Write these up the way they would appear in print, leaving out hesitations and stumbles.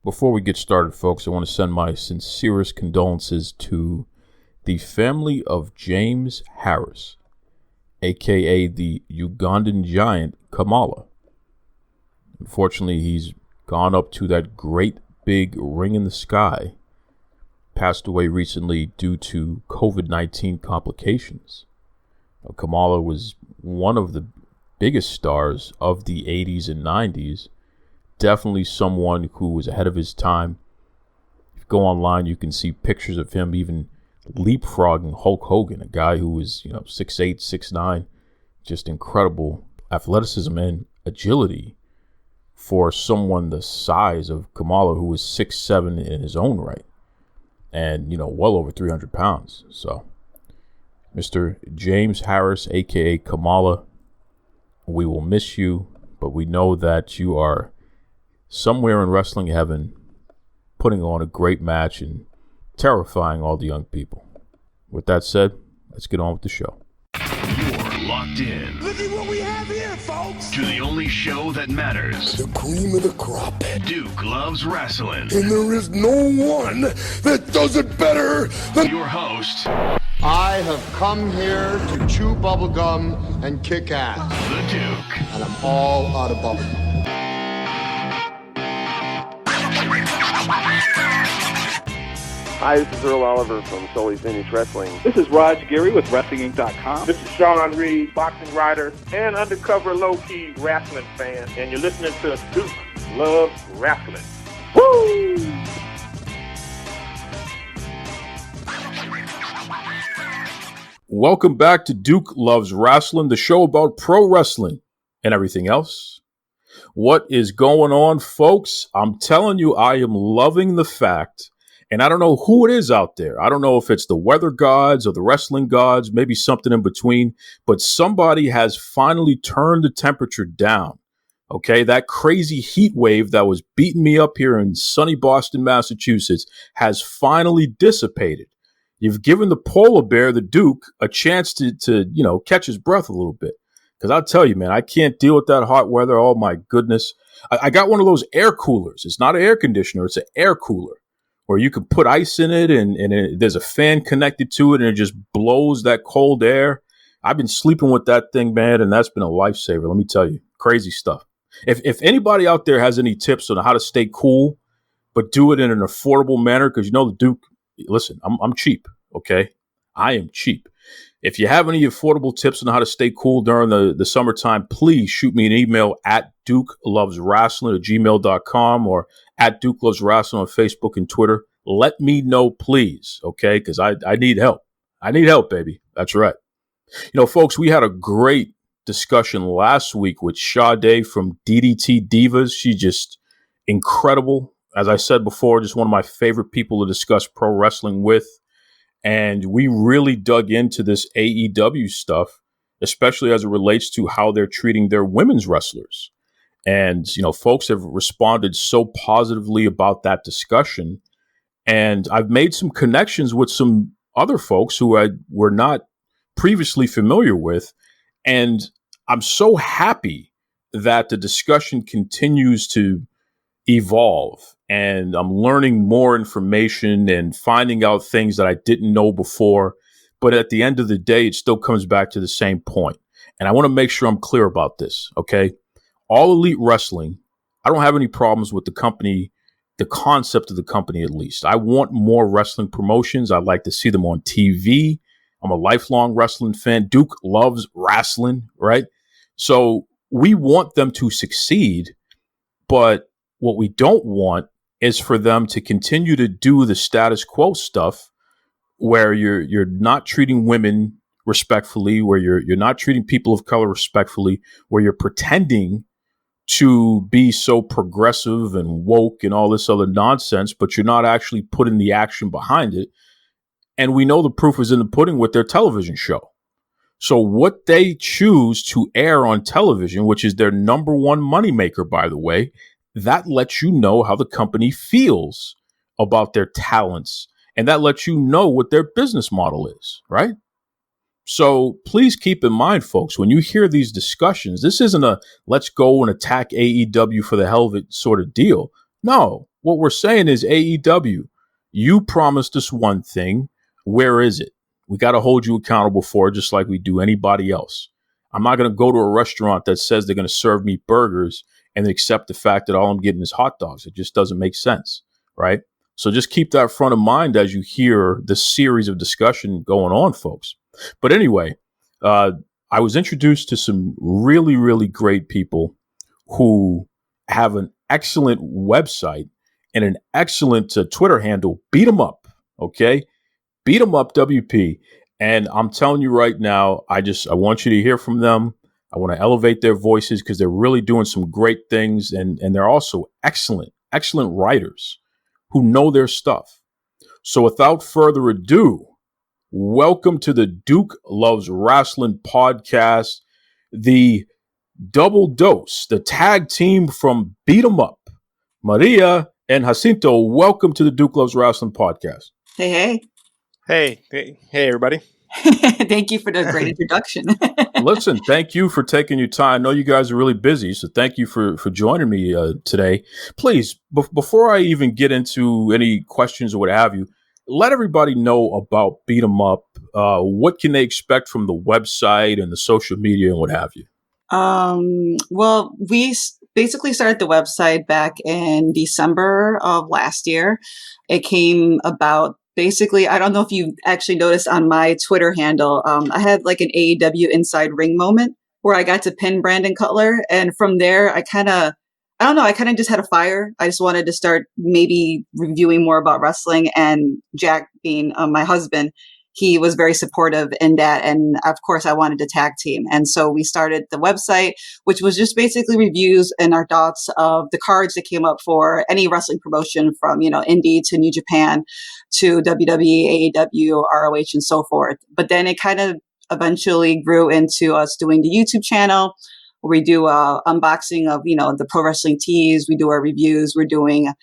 Before we get started, folks, I want to send my sincerest condolences to the family of James Harris, aka the Ugandan giant Kamala. Unfortunately, he's gone up to that great big ring in the sky. Passed away recently due to COVID-19 complications. Kamala was one of the biggest stars of the 80s and 90s. Definitely someone who was ahead of his time. If you go online, you can see pictures of him even leapfrogging Hulk Hogan, a guy who was, 6'8", 6'9", just incredible athleticism and agility for someone the size of Kamala, who was 6'7" in his own right. And, well over 300 pounds. So, Mr. James Harris, a.k.a. Kamala, we will miss you, but we know that you are somewhere in wrestling heaven putting on a great match and terrifying all the young people. With that said, let's get on with the show. You're locked in. Look at what we have here, folks. To the only show that matters. The cream of the crop. Duke Loves Rasslin. And there is no one that does it better than your host. I have come here to chew bubblegum and kick ass. The Duke. And I'm all out of bubblegum. Hi, this is Earl Oliver from Sully's Vintage Wrestling. This is Raj Giri with WrestlingInc.com. This is Sean Reed, boxing writer and undercover low-key wrestling fan, and you're listening to Duke Loves Rasslin. Woo! Welcome back to Duke Loves Rasslin, the show about pro wrestling and everything else. What is going on, folks? I'm telling you, I am loving the fact. And I don't know who it is out there. I don't know if it's the weather gods or the wrestling gods, maybe something in between. But somebody has finally turned the temperature down. Okay, that crazy heat wave that was beating me up here in sunny Boston, Massachusetts, has finally dissipated. You've given the polar bear, the Duke, a chance to catch his breath a little bit. Because I'll tell you, man, I can't deal with that hot weather. Oh, my goodness. I got one of those air coolers. It's not an air conditioner. It's an air cooler. Where you can put ice in it and there's a fan connected to it and it just blows that cold air. I've been sleeping with that thing, man, and that's been a lifesaver. Let me tell you, crazy stuff. If anybody out there has any tips on how to stay cool, but do it in an affordable manner, because the Duke, listen, I'm cheap, okay? I am cheap. If you have any affordable tips on how to stay cool during the summertime, please shoot me an email at DukeLovesWrestling@gmail.com or at Duke Loves Wrestling on Facebook and Twitter. Let me know, please, okay? Because I need help. I need help, baby. That's right. Folks, we had a great discussion last week with Sade from DDT Divas. She's just incredible. As I said before, just one of my favorite people to discuss pro wrestling with. And we really dug into this AEW stuff, especially as it relates to how they're treating their women's wrestlers. And, folks have responded so positively about that discussion. And I've made some connections with some other folks who I were not previously familiar with. And I'm so happy that the discussion continues to evolve. And I'm learning more information and finding out things that I didn't know before. But at the end of the day, it still comes back to the same point. And I want to make sure I'm clear about this, okay? All Elite Wrestling, I don't have any problems with the company, the concept of the company at least. I want more wrestling promotions. I'd like to see them on TV. I'm a lifelong wrestling fan. Duke loves wrestling, right? So we want them to succeed, but what we don't want is for them to continue to do the status quo stuff where you're not treating women respectfully, where you're not treating people of color respectfully, where you're pretending to be so progressive and woke and all this other nonsense, but you're not actually putting the action behind it. And we know the proof is in the pudding with their television show. So what they choose to air on television, which is their number one moneymaker, by the way, that lets you know how the company feels about their talents. And that lets you know what their business model is, right? So please keep in mind, folks, when you hear these discussions, this isn't a let's go and attack AEW for the hell of it sort of deal. No, what we're saying is AEW, you promised us one thing. Where is it? We got to hold you accountable for it, just like we do anybody else. I'm not going to go to a restaurant that says they're going to serve me burgers and accept the fact that all I'm getting is hot dogs. It just doesn't make sense, right? So just keep that front of mind as you hear the series of discussion going on, folks. But anyway, I was introduced to some really, really great people who have an excellent website and an excellent Twitter handle. Beat 'em up, okay? Beat 'em up, WP. And I'm telling you right now, I want you to hear from them. I want to elevate their voices because they're really doing some great things. And they're also excellent writers who know their stuff. So without further ado, welcome to the Duke Loves Rasslin podcast, the double dose, the tag team from Beat 'em Up, Maria and Jacinto. Welcome to the Duke Loves Rasslin podcast. Hey. Hey, everybody. Thank you for the great introduction. Listen, thank you for taking your time. I know you guys are really busy, so thank you for joining me today. Please, before I even get into any questions or what have you, let everybody know about Beat 'em Up. What can they expect from the website and the social media and what have you? Well, we basically started the website back in December of last year. It came about basically, I don't know if you actually noticed on my Twitter handle, I had like an AEW inside ring moment where I got to pin Brandon Cutler. And from there, I kind of just had a fire. I just wanted to start maybe reviewing more about wrestling. And Jack, being my husband, he was very supportive in that. And of course, I wanted to tag team. And so we started the website, which was just basically reviews and our thoughts of the cards that came up for any wrestling promotion from, indie to New Japan to WWE, AEW, ROH, and so forth. But then it kind of eventually grew into us doing the YouTube channel. We do unboxing of, the pro wrestling tees. We do our reviews. We're doing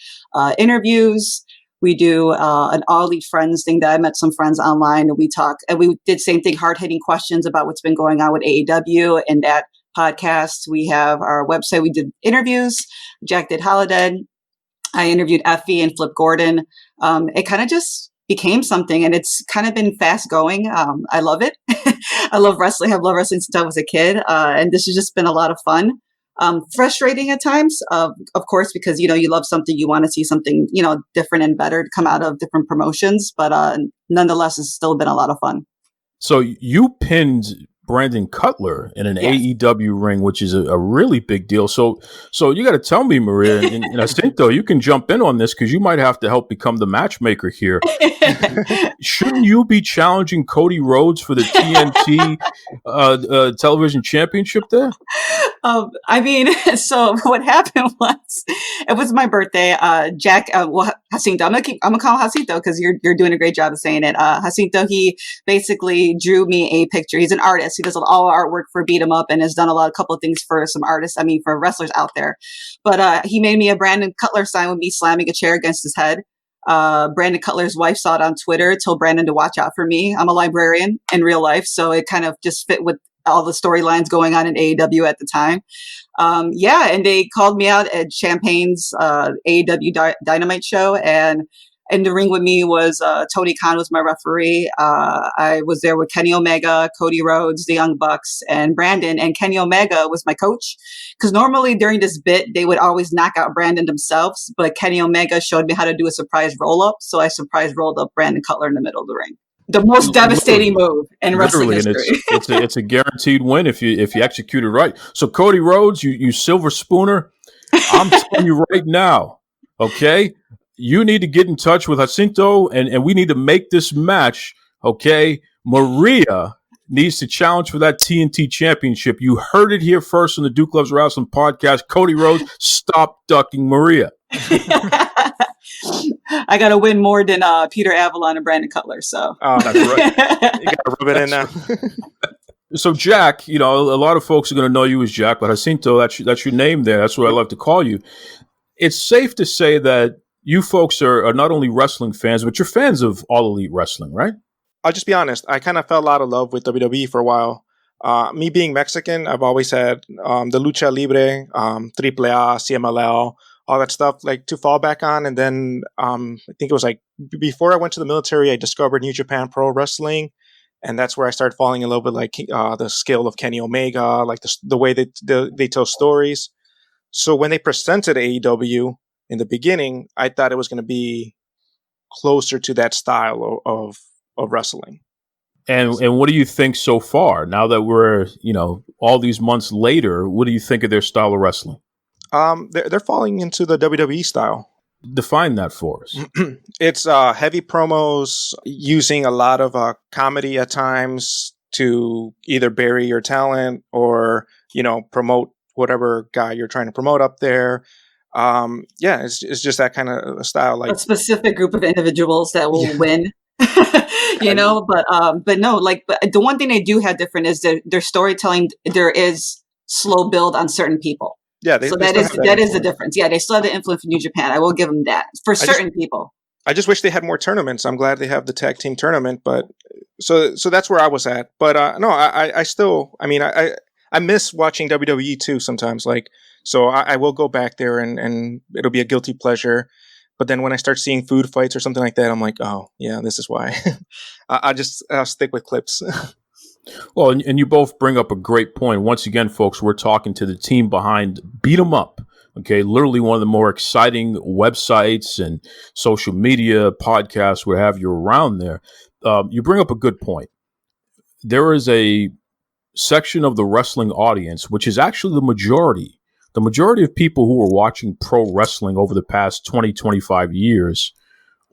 interviews. We do an All Elite Friends thing that I met some friends online and we talk. And we did same thing, hard-hitting questions about what's been going on with AEW and that podcast. We have our website. We did interviews. Jack did Holiday. I interviewed Effie and Flip Gordon. It kind of just became something and it's kind of been fast going. I love it. I love wrestling. I've loved wrestling since I was a kid. And this has just been a lot of fun. Frustrating at times, of course, because, you love something, you want to see something, different and better to come out of different promotions. But nonetheless, it's still been a lot of fun. So you pinned Brandon Cutler in an AEW ring, which is a really big deal. So you got to tell me, Maria, and I think, though, you can jump in on this because you might have to help become the matchmaker here. Shouldn't you be challenging Cody Rhodes for the TNT television championship there? So what happened was, it was my birthday. Jack, Jacinto, I'm gonna call him Jacinto because you're doing a great job of saying it. Jacinto, he basically drew me a picture. He's an artist. He does all artwork for Beat 'em Up and has done a couple of things for some artists. For wrestlers out there. But he made me a Brandon Cutler sign with me slamming a chair against his head. Brandon Cutler's wife saw it on Twitter, told Brandon to watch out for me. I'm a librarian in real life, so it kind of just fit with all the storylines going on in AEW at the time. And they called me out at Champagne's AEW Dynamite show, and in the ring with me was Tony Khan was my referee. I was there with Kenny Omega, Cody Rhodes, the Young Bucks, and Brandon. And Kenny Omega was my coach. Because normally during this bit, they would always knock out Brandon themselves. But Kenny Omega showed me how to do a surprise roll-up. So I surprise rolled up Brandon Cutler in the middle of the ring. The most devastating move in wrestling history. And it's a guaranteed win if you execute it right. So Cody Rhodes, you silver spooner, I'm telling you right now, okay? You need to get in touch with Jacinto, and we need to make this match, okay? Maria needs to challenge for that TNT championship. You heard it here first on the Duke Loves Wrestling podcast. Cody Rhodes, stop ducking Maria. I got to win more than Peter Avalon and Brandon Cutler. So. Oh, that's right. You got to rub it in now. So, Jack, a lot of folks are going to know you as Jack, but Jacinto, that's your name there. That's what I love to call you. It's safe to say that you folks are not only wrestling fans, but you're fans of All Elite Wrestling, right? I'll just be honest. I kind of fell out of love with WWE for a while. Me being Mexican, I've always had the Lucha Libre, AAA, CMLL, all that stuff like to fall back on. And then I think it was like before I went to the military, I discovered New Japan Pro Wrestling. And that's where I started falling in love with like the skill of Kenny Omega, like the way that they tell stories. So when they presented AEW in the beginning, I thought it was going to be closer to that style of wrestling. And what do you think so far? Now that we're, all these months later, what do you think of their style of wrestling? They're falling into the WWE style. Define that for us. It's heavy promos, using a lot of comedy at times to either bury your talent or, promote whatever guy you're trying to promote up there. It's just that kind of style. Like a specific group of individuals that will win. But no, but the one thing they do have different is their storytelling. There is slow build on certain people. Yeah, that is the difference. Yeah, they still have the influence from New Japan. I will give them that for certain people. I just wish they had more tournaments. I'm glad they have the tag team tournament, but so that's where I was at. But I still, I miss watching WWE too sometimes. So I will go back there and it'll be a guilty pleasure. But then when I start seeing food fights or something like that, I'm like, oh yeah, this is why. I'll stick with clips. Well, and you both bring up a great point. Once again, folks, we're talking to the team behind Beat 'em Up. Okay, literally one of the more exciting websites and social media podcasts, what have you, around there. You bring up a good point. There is a section of the wrestling audience, which is actually the majority of people who are watching pro wrestling over the past 20, 25 years.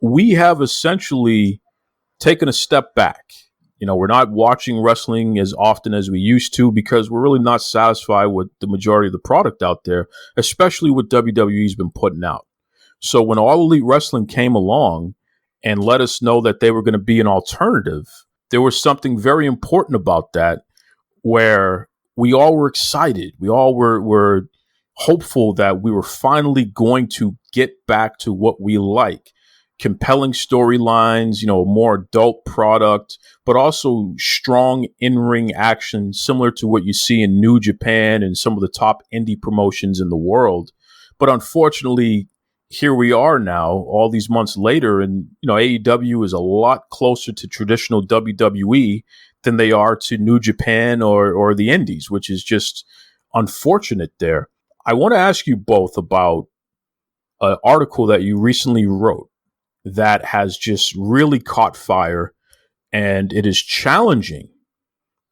We have essentially taken a step back. We're not watching wrestling as often as we used to because we're really not satisfied with the majority of the product out there, especially what WWE's been putting out. So when All Elite Wrestling came along and let us know that they were going to be an alternative, there was something very important about that where we all were excited. We all were hopeful that we were finally going to get back to what we like. Compelling storylines, a more adult product, but also strong in-ring action, similar to what you see in New Japan and some of the top indie promotions in the world. But unfortunately, here we are now, all these months later, and AEW is a lot closer to traditional WWE than they are to New Japan or the indies, which is just unfortunate there. I want to ask you both about an article that you recently wrote that has just really caught fire, and it is challenging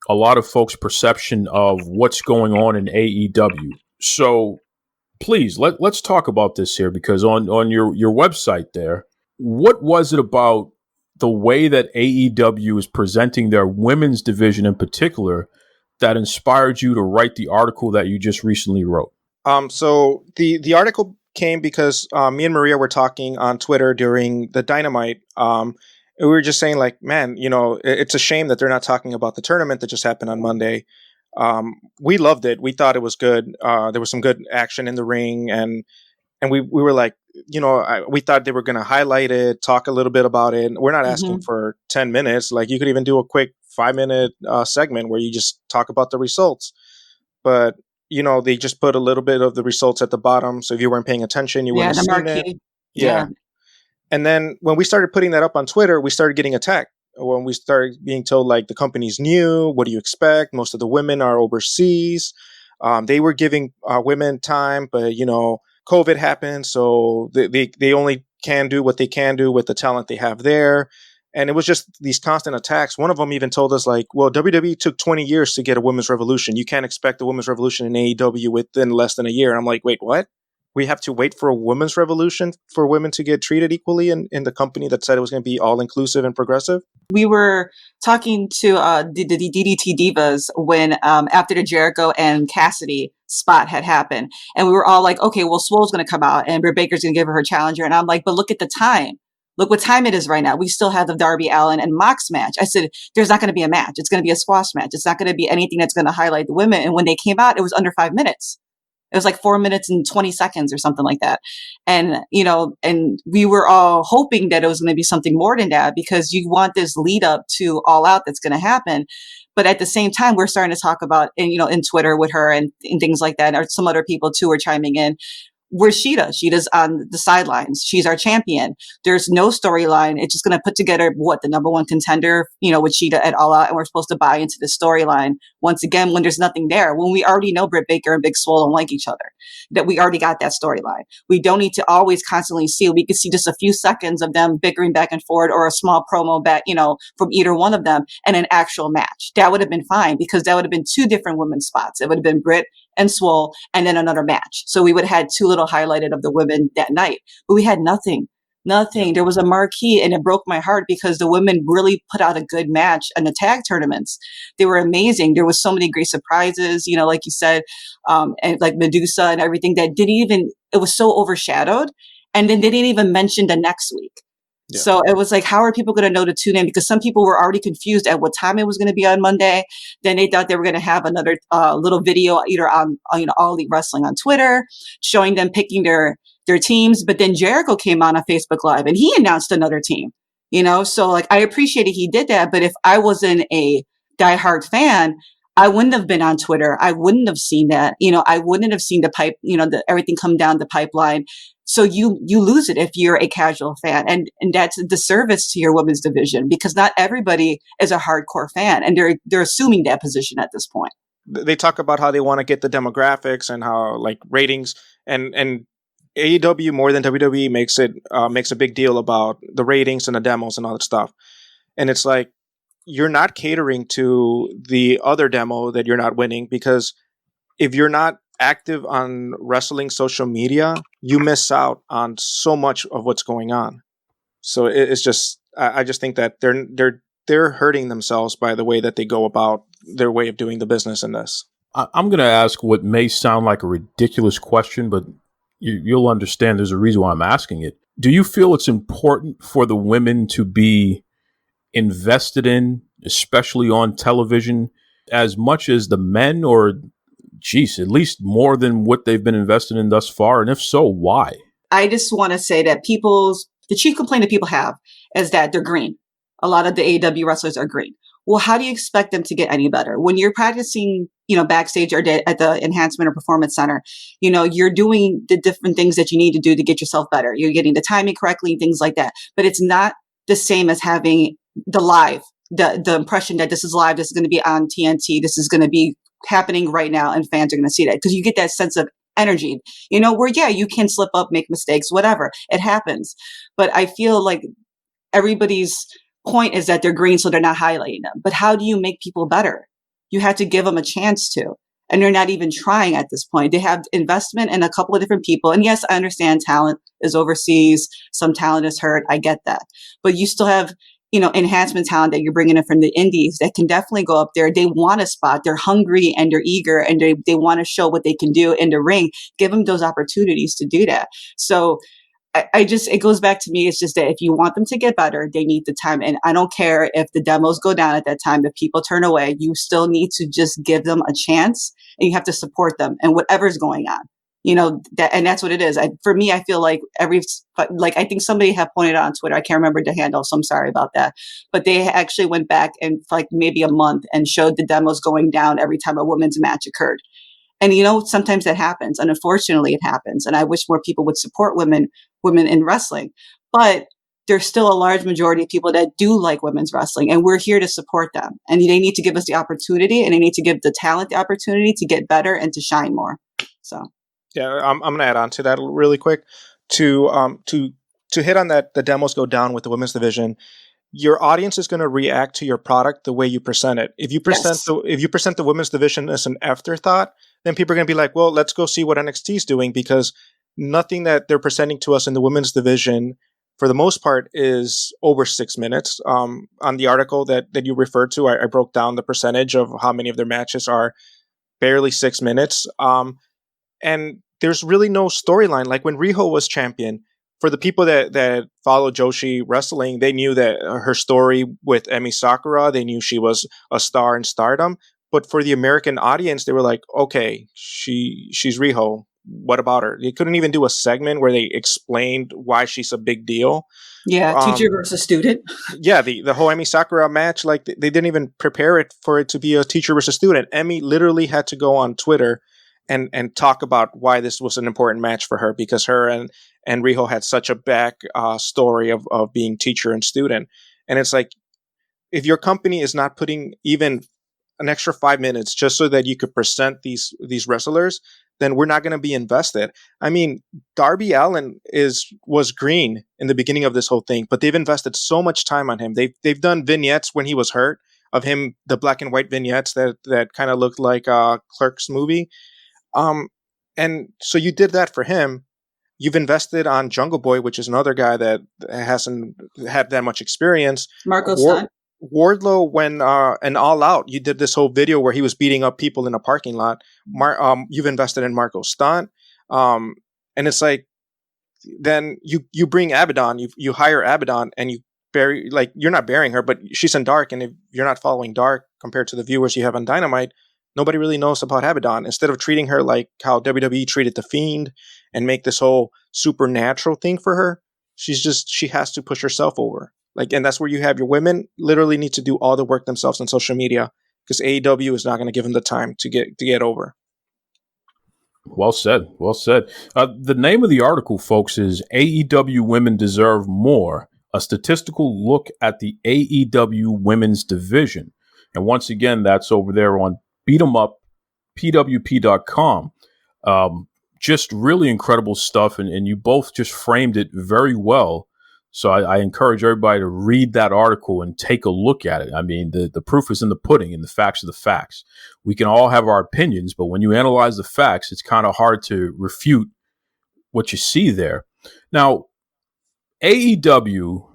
a lot of folks' perception of what's going on in AEW. So please, let's talk about this here, because on your website there, what was it about the way that AEW is presenting their women's division in particular that inspired you to write the article that you just recently wrote? So the article came because me and Maria were talking on Twitter during the Dynamite. And we were just saying, man, it's a shame that they're not talking about the tournament that just happened on Monday. We loved it. We thought it was good. There was some good action in the ring, and we were like, we thought they were going to highlight it, talk a little bit about it. We're not asking for 10 minutes. You could even do a quick 5-minute segment where you just talk about the results. But they just put a little bit of the results at the bottom. So if you weren't paying attention, you wouldn't have seen it. Yeah. And then when we started putting that up on Twitter, we started getting attacked. When we started being told, the company's new, what do you expect? Most of the women are overseas. They were giving women time, but, COVID happened. So they only can do what they can do with the talent they have there. And it was just these constant attacks. One of them even told us well, WWE took 20 years to get a women's revolution. You can't expect a women's revolution in AEW within less than a year. And I'm like, wait, what? We have to wait for a women's revolution for women to get treated equally in the company that said it was going to be all inclusive and progressive? We were talking to the DDT Divas when after the Jericho and Cassidy spot had happened. And we were all like, okay, well, Swole's going to come out and Britt Baker's going to give her challenger. And I'm like, but look at the time. Look what time it is right now. We still have the Darby Allin and Mox match. I said, there's not going to be a match. It's going to be a squash match. It's not going to be anything that's going to highlight the women. And when they came out, it was under 5 minutes. It was 4 minutes and 20 seconds or something like that. And, and we were all hoping that it was going to be something more than that, because you want this lead up to All Out that's going to happen. But at the same time, we're starting to talk about, and, in Twitter with her and things like that, or some other people too are chiming in. where's Sheeta? Sheeta's on the sidelines. She's our champion. There's no storyline. It's just going to put together the number one contender, with Sheeta at All Out. And we're supposed to buy into the storyline once again when there's nothing there, when we already know Britt Baker and Big Swole don't like each other, that we already got that storyline. We don't need to always constantly see. We could see just a few seconds of them bickering back and forth or a small promo back, from either one of them and an actual match. That would have been fine because that would have been two different women's spots. It would have been Britt and Swole and then another match. So we would have had two little highlighted of the women that night, but we had nothing. There was a marquee and it broke my heart because the women really put out a good match in the tag tournaments. They were amazing. There was so many great surprises, like you said, and like Medusa and everything that it was so overshadowed. And then they didn't even mention the next week. Yeah. So it was like, how are people going to know to tune in? Because some people were already confused at what time it was going to be on Monday. Then they thought they were going to have another little video either on All Elite Wrestling on Twitter, showing them picking their teams. But then Jericho came on a Facebook Live and he announced another team. So like I appreciated he did that. But if I wasn't a diehard fan, I wouldn't have been on Twitter. I wouldn't have seen that. I wouldn't have seen the pipe. Everything come down the pipeline. So you lose it if you're a casual fan, and that's a disservice to your women's division because not everybody is a hardcore fan, and they're assuming that position at this point. They talk about how they want to get the demographics and how like ratings and AEW more than WWE makes a big deal about the ratings and the demos and all that stuff, and it's like you're not catering to the other demo that you're not winning because if you're not active on wrestling social media, you miss out on so much of what's going on. So it's just, I just think that they're hurting themselves by the way that they go about their way of doing the business in this. I'm going to ask what may sound like a ridiculous question, but you'll understand there's a reason why I'm asking it. Do you feel it's important for the women to be invested in, especially on television, as much as the men, or at least more than what they've been invested in thus far? And if so, why? I just want to say that the chief complaint that people have is that they're green. A lot of the AEW wrestlers are green. Well, how do you expect them to get any better? When you're practicing, backstage or at the Enhancement or Performance Center, you're doing the different things that you need to do to get yourself better. You're getting the timing correctly, things like that. But it's not the same as having the live, the impression that this is live, this is going to be on TNT, this is going to be happening right now and fans are going to see that because you get that sense of energy, where, you can slip up, make mistakes, whatever, it happens. But I feel like everybody's point is that they're green, so they're not highlighting them. But how do you make people better? You have to give them a chance to, and they're not even trying at this point. They have investment in a couple of different people. And yes, I understand talent is overseas. Some talent is hurt. I get that. But you still have enhancement talent that you're bringing in from the indies that can definitely go up there. They want a spot. They're hungry and they're eager and they want to show what they can do in the ring. Give them those opportunities to do that. So it goes back to me. It's just that if you want them to get better, they need the time. And I don't care if the demos go down at that time, if people turn away, you still need to just give them a chance and you have to support them and whatever's going on. And that's what it is. For me, I feel like I think somebody had pointed out on Twitter, I can't remember the handle, so I'm sorry about that. But they actually went back and for like maybe a month and showed the demos going down every time a women's match occurred. And sometimes that happens, and unfortunately it happens. And I wish more people would support women in wrestling. But there's still a large majority of people that do like women's wrestling, and we're here to support them. And they need to give us the opportunity, and they need to give the talent the opportunity to get better and to shine more. So. Yeah, I'm going to add on to that really quick. To hit on that, the demos go down with the women's division. Your audience is going to react to your product the way you present it. If you present the women's division as an afterthought, then people are going to be like, well, let's go see what NXT is doing, because nothing that they're presenting to us in the women's division, for the most part, is over 6 minutes. On the article that you referred to, I broke down the percentage of how many of their matches are barely 6 minutes. And there's really no storyline. Like when Riho was champion, for the people that follow Joshi wrestling, they knew that her story with Emi Sakura, they knew she was a star in Stardom. But for the American audience, they were like, okay, she's Riho. What about her? They couldn't even do a segment where they explained why she's a big deal. Yeah, teacher versus student. Yeah, the whole Emi Sakura match, like they didn't even prepare it for it to be a teacher versus student. Emi literally had to go on Twitter and talk about why this was an important match for her, because her and Riho had such a back story of being teacher and student. And it's like, if your company is not putting even an extra 5 minutes just so that you could present these wrestlers, then we're not going to be invested. I mean, Darby Allin was green in the beginning of this whole thing, but they've invested so much time on him. They've done vignettes when he was hurt of him, the black and white vignettes that kind of looked like Clerks movie. And so you did that for him. You've invested on Jungle Boy, which is another guy that hasn't had that much experience. Marco Stunt. Wardlow, when and All Out, you did this whole video where he was beating up people in a parking lot. You've invested in Marco Stunt, and it's like, then you bring Abaddon, you hire Abaddon, and you bury, like, you're not burying her, but she's in Dark, and if you're not following Dark compared to the viewers you have on Dynamite, nobody really knows about Abaddon. Instead of treating her like how WWE treated The Fiend and make this whole supernatural thing for her, she has to push herself over. Like, and that's where you have your women literally need to do all the work themselves on social media, because AEW is not going to give them the time to get over. Well said. Well said. The name of the article, folks, is AEW Women Deserve More, a statistical look at the AEW women's division. And once again, that's over there on beatemuppwp.com. Just really incredible stuff. And you both just framed it very well. So I encourage everybody to read that article and take a look at it. I mean, the proof is in the pudding and the facts are the facts. We can all have our opinions, but when you analyze the facts, it's kind of hard to refute what you see there. Now, AEW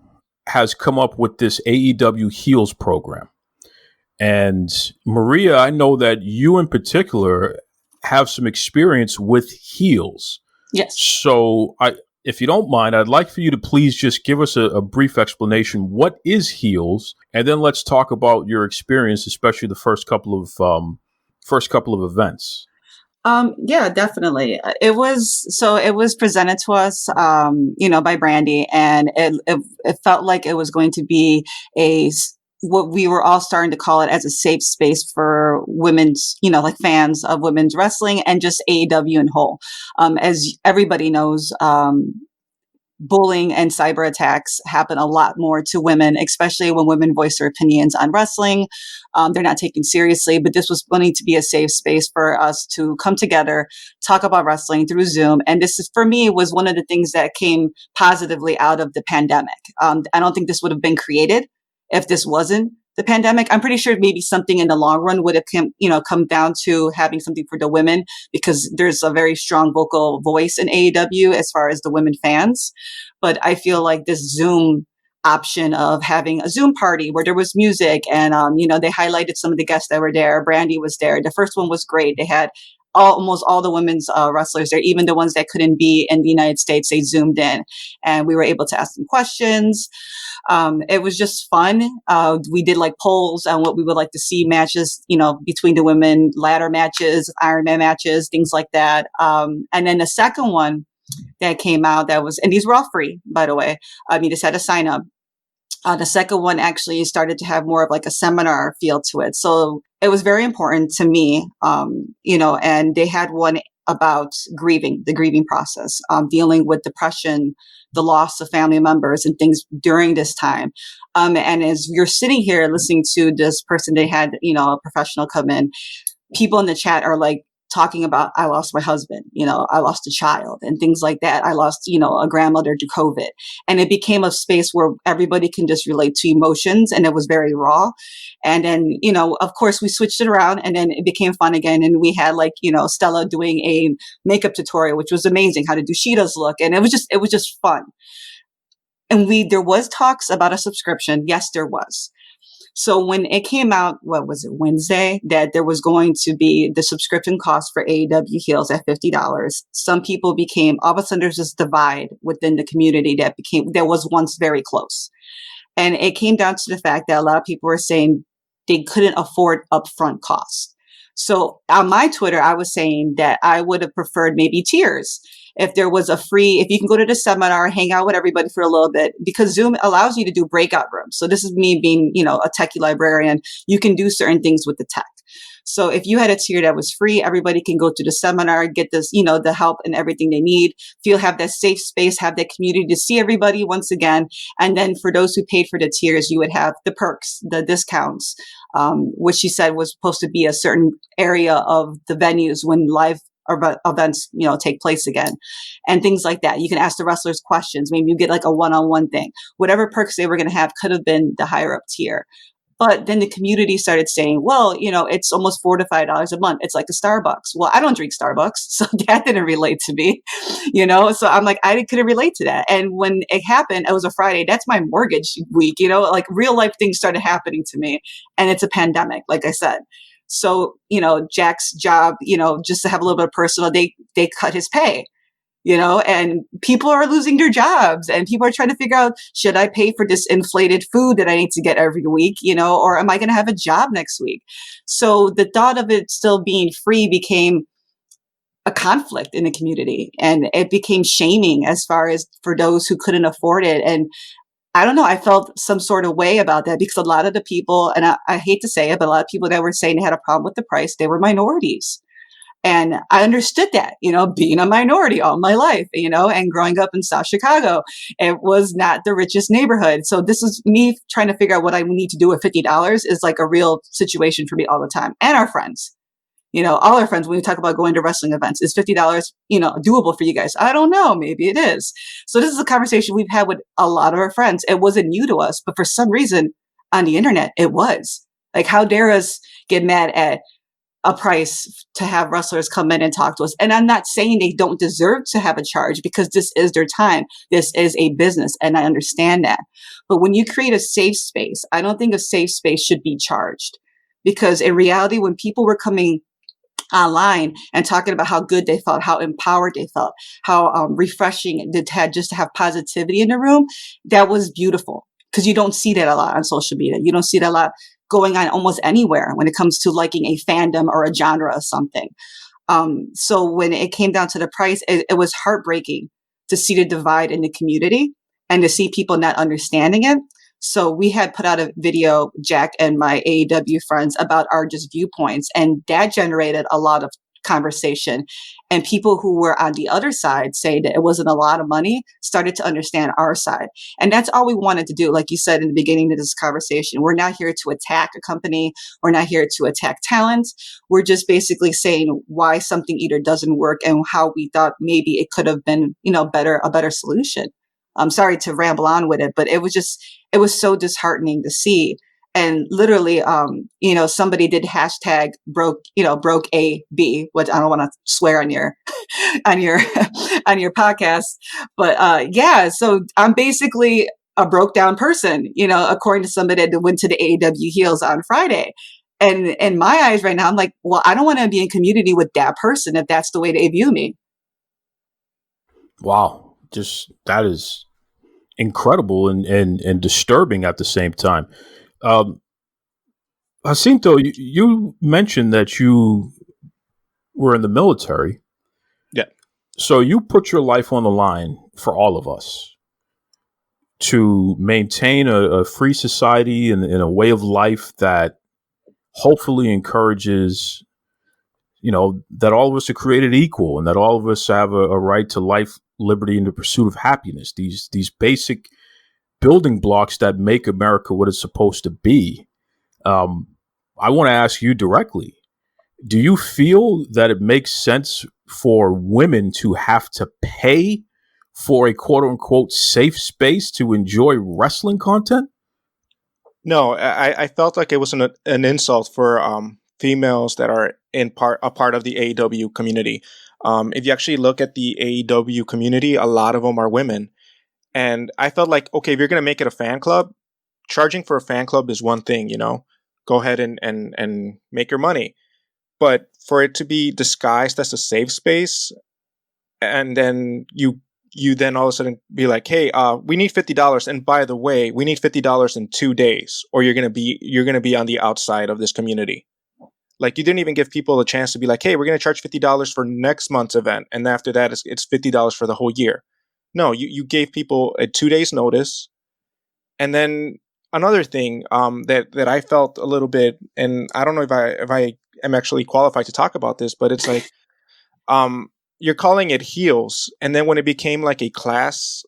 has come up with this AEW Heels program. And Maria, I know that you in particular have some experience with heels. Yes. So if you don't mind, I'd like for you to please just give us a brief explanation. What is heels? And then let's talk about your experience, especially the first couple of events. Yeah, definitely. It was presented to us, by Brandy, and it felt like it was going to be what we were all starting to call it as a safe space for women's, like fans of women's wrestling and just AEW in whole. As everybody knows, bullying and cyber attacks happen a lot more to women, especially when women voice their opinions on wrestling. They're not taken seriously, but this was wanting to be a safe space for us to come together, talk about wrestling through Zoom. And this is, for me, was one of the things that came positively out of the pandemic. I don't think this would have been created if this wasn't the pandemic. I'm pretty sure maybe something in the long run would have come down to having something for the women, because there's a very strong vocal voice in AEW as far as the women fans. But I feel like this Zoom option of having a Zoom party where there was music and, they highlighted some of the guests that were there. Brandy was there. The first one was great. They had almost all the women's wrestlers there, even the ones that couldn't be in the United States. They zoomed in and we were able to ask them questions. It was just fun. We did like polls on what we would like to see matches, between the women, ladder matches, Iron Man matches, things like that. And then the second one that came out, and these were all free, by the way. You just had to sign up. The second one actually started to have more of like a seminar feel to it. So it was very important to me, and they had one about the grieving process, dealing with depression, the loss of family members and things during this time. And as you're sitting here listening to this person, they had, a professional come in, people in the chat are like talking about, I lost my husband, I lost a child and things like that. I lost, a grandmother to COVID. And it became a space where everybody can just relate to emotions, and it was very raw. And then, of course we switched it around and then it became fun again. And we had like, Stella doing a makeup tutorial, which was amazing, how to do Sheeta's look. And it was just fun. And there was talks about a subscription. Yes, there was. So when it came out, what was it, Wednesday, that there was going to be the subscription cost for AEW Heels at $50, some people all of a sudden there's this divide within the community that was once very close. And it came down to the fact that a lot of people were saying they couldn't afford upfront costs. So on my Twitter, I was saying that I would have preferred maybe tiers. If there was if you can go to the seminar, hang out with everybody for a little bit, because Zoom allows you to do breakout rooms. So this is me being, a techie librarian. You can do certain things with the tech. So if you had a tier that was free, everybody can go to the seminar, get this, the help and everything they need, have that safe space, have that community to see everybody once again. And then for those who paid for the tiers, you would have the perks, the discounts, which she said was supposed to be a certain area of the venues when live events, take place again, and things like that. You can ask the wrestlers questions. Maybe you get like a one-on-one thing. Whatever perks they were going to have could have been the higher up tier. But then the community started saying, well, it's almost $4 to $5 a month. It's like a Starbucks. Well, I don't drink Starbucks, so that didn't relate to me, So I'm like, I couldn't relate to that. And when it happened, it was a Friday. That's my mortgage week, like real life things started happening to me. And it's a pandemic, like I said. So, Jack's job, just to have a little bit of personal, they cut his pay. And people are losing their jobs and people are trying to figure out, should I pay for this inflated food that I need to get every week, or am I going to have a job next week? So the thought of it still being free became a conflict in the community, and it became shaming as far as for those who couldn't afford it. And I don't know, I felt some sort of way about that because a lot of the people, and I hate to say it, but a lot of people that were saying they had a problem with the price, they were minorities. And I understood that, being a minority all my life, and growing up in South Chicago, it was not the richest neighborhood. So this is me trying to figure out what I need to do with $50 is like a real situation for me all the time. And our friends, all our friends, when we talk about going to wrestling events, is $50, doable for you guys? I don't know. Maybe it is. So this is a conversation we've had with a lot of our friends. It wasn't new to us, but for some reason on the internet, it was. Like, how dare us get mad at a price to have wrestlers come in and talk to us. And I'm not saying they don't deserve to have a charge because this is their time. This is a business and I understand that. But when you create a safe space, I don't think a safe space should be charged because in reality, when people were coming online and talking about how good they felt, how empowered they felt, how refreshing it had just to have positivity in the room, that was beautiful because you don't see that a lot on social media. You don't see that a lot going on almost anywhere when it comes to liking a fandom or a genre of something. So when it came down to the price, it was heartbreaking to see the divide in the community and to see people not understanding it. So we had put out a video, Jack and my AEW friends, about our just viewpoints, and that generated a lot of conversation. And people who were on the other side saying that it wasn't a lot of money started to understand our side. And that's all we wanted to do. Like you said in the beginning of this conversation, we're not here to attack a company. We're not here to attack talent. We're just basically saying why something either doesn't work and how we thought maybe it could have been, a better solution. I'm sorry to ramble on with it, but it was so disheartening to see. And literally, somebody did hashtag broke a B, which I don't want to swear on your, on your podcast, but yeah. So I'm basically a broke down person, according to somebody that went to the AEW Heels on Friday. And in my eyes right now, I'm like, well, I don't want to be in community with that person if that's the way they view me. Wow, just that is incredible and disturbing at the same time. Jacinto, you mentioned that you were in the military. Yeah. So you put your life on the line for all of us to maintain a free society and a way of life that hopefully encourages, that all of us are created equal and that all of us have a right to life, liberty, and the pursuit of happiness. These basic building blocks that make America what it's supposed to be. I want to ask you directly, do you feel that it makes sense for women to have to pay for a quote unquote safe space to enjoy wrestling content? No, I felt like it was an insult for females that are a part of the AEW community. If you actually look at the AEW community, a lot of them are women. And I felt like, okay, if you're going to make it a fan club, charging for a fan club is one thing, go ahead and make your money. But for it to be disguised as a safe space, and then you then all of a sudden be like, hey, we need $50. And by the way, we need $50 in 2 days, or you're going to be on the outside of this community. Like, you didn't even give people a chance to be like, hey, we're going to charge $50 for next month's event. And after that, it's $50 for the whole year. No, you gave people a 2 days notice. And then another thing that I felt a little bit, and I don't know if I am actually qualified to talk about this, but it's like you're calling it heels, and then when it became like a class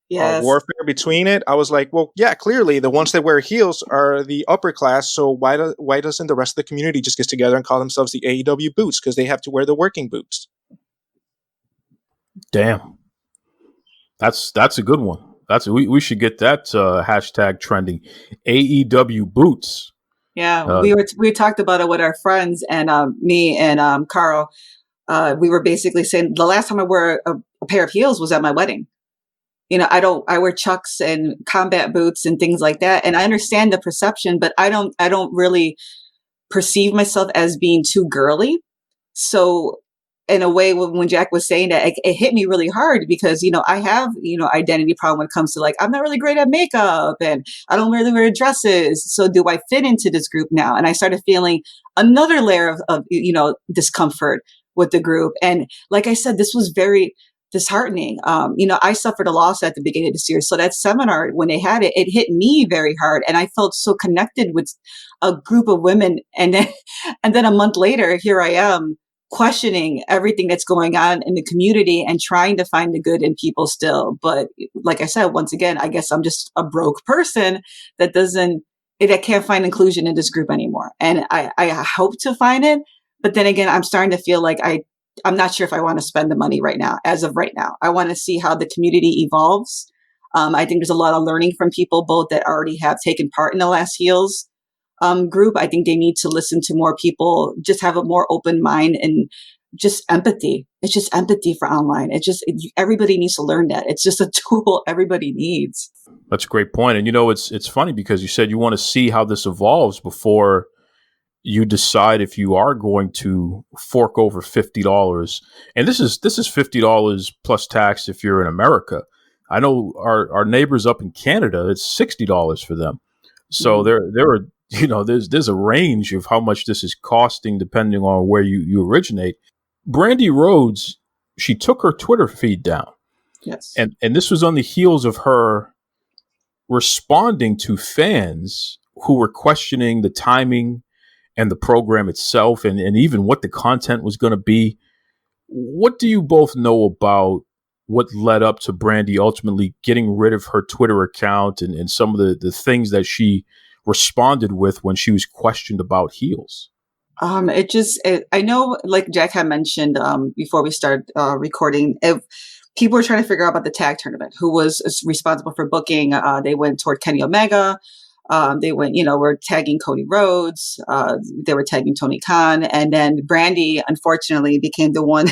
Yes. warfare between it, I was like, well, yeah, clearly the ones that wear heels are the upper class. So why doesn't the rest of the community just get together and call themselves the AEW boots, because they have to wear the working boots? Damn, that's a good one. We should get that hashtag trending. AEW boots. Yeah, we talked about it with our friends, and me and Carl. We were basically saying the last time I wore a pair of heels was at my wedding. I wear Chucks and combat boots and things like that. And I understand the perception, but I don't really perceive myself as being too girly. So in a way, when Jack was saying that, it hit me really hard because, I have, identity problem when it comes to like, I'm not really great at makeup and I don't really wear dresses. So do I fit into this group now? And I started feeling another layer of discomfort with the group. And like I said, this was very disheartening. I suffered a loss at the beginning of this year. So that seminar, when they had it, it hit me very hard. And I felt so connected with a group of women. And then a month later, here I am questioning everything that's going on in the community and trying to find the good in people still. But like I said, once again, I guess I'm just a broke person that can't find inclusion in this group anymore. And I hope to find it. But then again, I'm starting to feel like I'm not sure if I want to spend the money right now, as of right now. I want to see how the community evolves. I think there's a lot of learning from people, both that already have taken part in the Last Heels group. I think they need to listen to more people, just have a more open mind and just empathy. It's just empathy for online. Everybody needs to learn that. It's just a tool everybody needs. That's a great point. And it's funny because you said you want to see how this evolves before you decide if you are going to fork over $50. And this is $50 plus tax if you're in America. I know our neighbors up in Canada, it's $60 for them. So there are, there's a range of how much this is costing depending on where you originate. Brandy Rhodes, she took her Twitter feed down. Yes. And this was on the heels of her responding to fans who were questioning the timing and the program itself and even what the content was going to be. What do you both know about what led up to Brandy ultimately getting rid of her Twitter account and some of the things that she responded with when she was questioned about heels? I know, like Jack had mentioned before we started recording, if people were trying to figure out about the tag tournament, who was responsible for booking. They went toward Kenny Omega. They went, were tagging Cody Rhodes. They were tagging Tony Khan. And then Brandy, unfortunately, became the one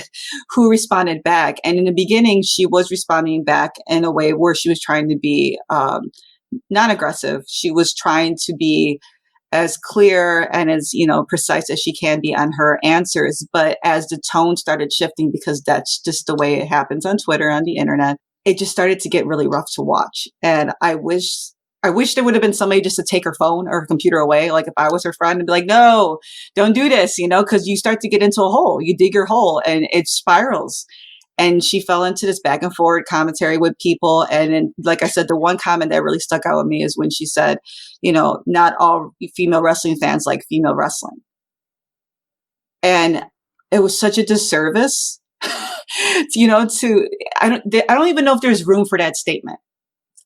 who responded back. And in the beginning, she was responding back in a way where she was trying to be non-aggressive. She was trying to be as clear and as, precise as she can be on her answers. But as the tone started shifting, because that's just the way it happens on Twitter, on the internet, it just started to get really rough to watch. And I wish there would have been somebody just to take her phone or her computer away. Like if I was her friend and be like, no, don't do this, because you start to get into a hole. You dig your hole and it spirals. And she fell into this back and forward commentary with people. And then, like I said, the one comment that really stuck out with me is when she said, not all female wrestling fans like female wrestling. And it was such a disservice, I don't even know if there's room for that statement.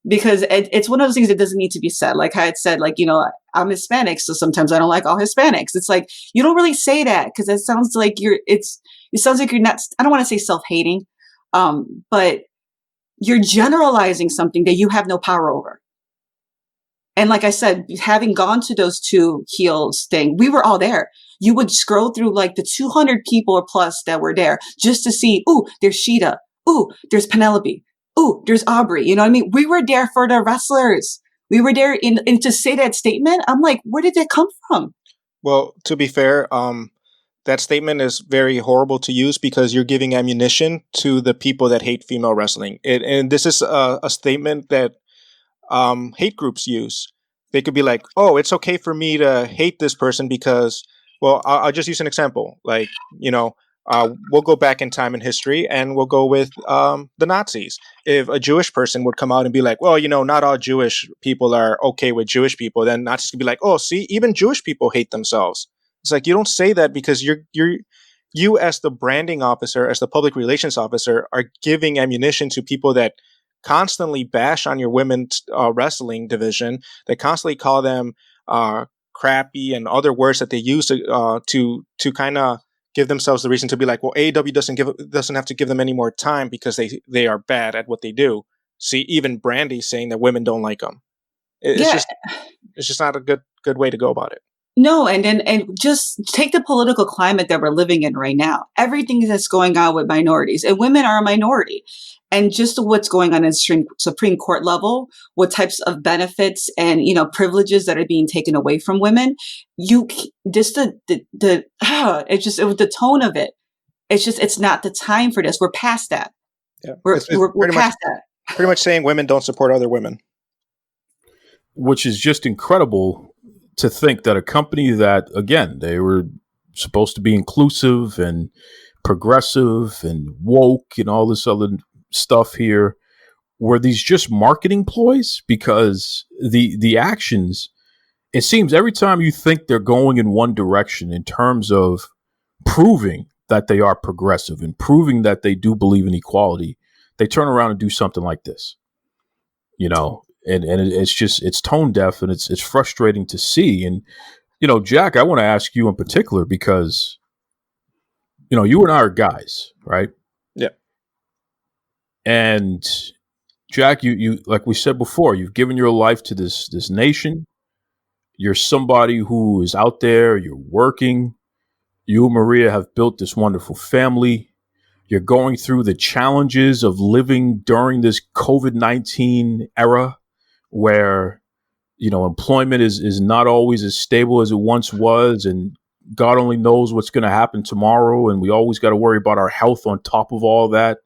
Because it's one of those things that doesn't need to be said. Like I had said, I'm Hispanic, so sometimes I don't like all Hispanics. It's like, you don't really say that because it sounds like it sounds like you're not, I don't want to say self-hating, but you're generalizing something that you have no power over. And like I said, having gone to those two heels thing, we were all there. You would scroll through like the 200 people or plus that were there just to see, ooh, there's Sheeta. Ooh, there's Penelope. Ooh, there's Aubrey. You know what I mean? We were there for the wrestlers. We were there and to say that statement, I'm like, where did that come from? Well, to be fair, that statement is very horrible to use because you're giving ammunition to the people that hate female wrestling. And this is a statement that hate groups use. They could be like, oh, it's okay for me to hate this person because, well, I'll just use an example. Like, we'll go back in time in history, and we'll go with the Nazis. If a Jewish person would come out and be like, well, not all Jewish people are okay with Jewish people, then Nazis could be like, oh, see, even Jewish people hate themselves. It's like, you don't say that because you as the branding officer, as the public relations officer, are giving ammunition to people that constantly bash on your women's wrestling division, that constantly call them crappy and other words that they use to kind of give themselves the reason to be like, well, AEW doesn't have to give them any more time because they are bad at what they do. See, even Brandy saying that women don't like them. It's just not a good way to go about it. No, and just take the political climate that we're living in right now. Everything that's going on with minorities, and women are a minority, and just what's going on in Supreme Court level, what types of benefits and privileges that are being taken away from women. Just the tone of it. It's not the time for this. We're past that. Yeah, we're past that. Pretty much saying women don't support other women, which is just incredible. To think that a company that, again, they were supposed to be inclusive and progressive and woke and all this other stuff here, were these just marketing ploys? Because the actions, it seems every time you think they're going in one direction in terms of proving that they are progressive and proving that they do believe in equality, they turn around and do something like this, And it's tone deaf, and it's frustrating to see. And, Jack, I want to ask you in particular because, you and I are guys, right? Yeah. And Jack, you like we said before, you've given your life to this nation. You're somebody who is out there. You're working. You and Maria have built this wonderful family. You're going through the challenges of living during this COVID-19 era, where employment is not always as stable as it once was, and God only knows what's going to happen tomorrow, and we always got to worry about our health on top of all that.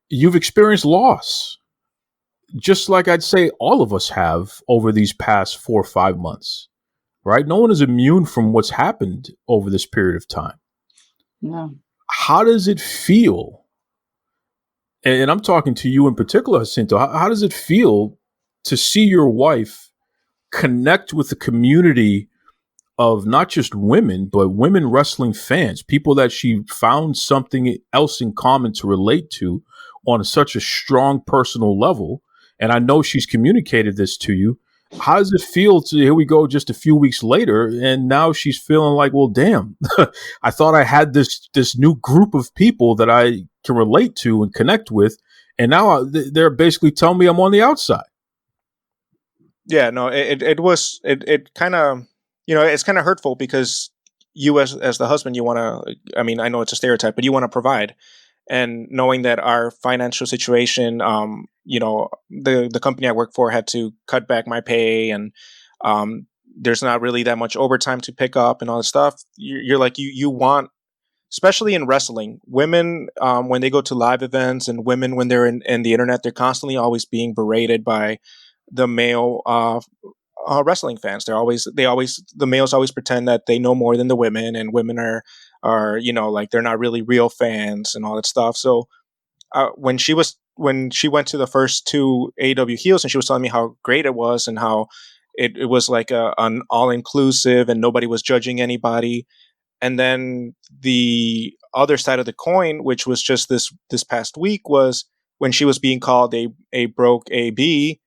You've experienced loss, just like I'd say all of us have over these past 4 or 5 months, right? No one is immune from what's happened over this period of time. No. How does it feel? And I'm talking to you in particular, Jacinto. How does it feel to see your wife connect with the community of not just women, but women wrestling fans, people that she found something else in common to relate to on such a strong personal level? And I know she's communicated this to you. How does it feel to, here we go, just a few weeks later, and now she's feeling like, well, damn, I thought I had this new group of people that I can relate to and connect with, and now they're basically telling me I'm on the outside. Yeah, no, it kind of, it's kind of hurtful because you as the husband, you want to, I mean, I know it's a stereotype, but you want to provide. And knowing that our financial situation, the company I work for had to cut back my pay, and there's not really that much overtime to pick up and all that stuff. You're like, you want, especially in wrestling, women, when they go to live events, and women when they're in the internet, they're constantly always being berated by the male wrestling fans. The males always pretend that they know more than the women, and women are like they're not really real fans and all that stuff. So when she went to the first 2 AEW heels, and she was telling me how great it was and how it was like an all inclusive and nobody was judging anybody. And then the other side of the coin, which was just this past week, was when she was being called a broke AB